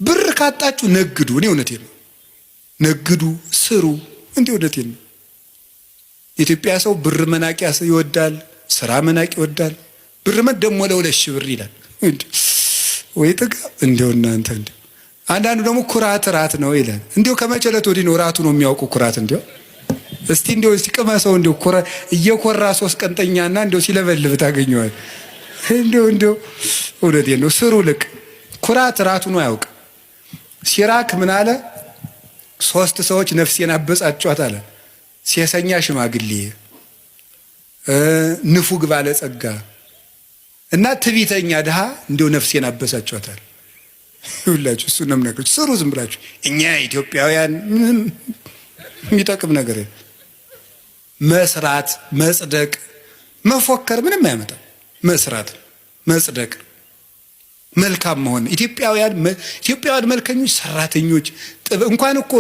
ብር ካጣችሁ ነግዱ። እኔ እውነቴን ነው። ነግዱ፣ ስሩ። እንዴ እውነቴን ነው። ኢትዮጵያ ሰው ብር መናቅ ይወዳል፣ ስራ መናቅ ይወዳል። ብር ደግሞ ለ2,000 ብር ይላል። ወይ ጥጋ እንደው እናንተ እንዴ! አንዳንዱ ደግሞ ኩራት ራት ነው ይላል። እንደው ከመጨለት ወዲህ ነው ራቱ ነው የሚያውቁ ኩራት። እንደው እስቲ እንደው ሲቀመሰው እንደው እየኮራ 3 ቀንጠኛና እንደው ሲለበልብ ታገኘዋል። እንደው እውነቴን ነው። ስሩ ልቅ ኩራት ራቱ ነው ያውቅ። ሲራክ ምን አለ? 3 ሰዎች ነፍሴን አበጻጯት አለ። ሴሰኛ ሽማግሌ፣ ንፉግ ባለጸጋ እና ትዕቢተኛ ድሃ እንደው ነፍሴን አበሳጯታል። ይሁላችሁ እሱ ነው የምነግራችሁ። ስሩ ዝም ብላችሁ። እኛ ኢትዮጵያውያን ምንም የሚጠቅም ነገር የለም። መስራት፣ መጽደቅ፣ መፎከር ምንም አያመጣም። መስራት፣ መጽደቅ፣ መልካም መሆን። ኢትዮጵያውያን መልከኞች፣ ሰራተኞች እንኳን እኮ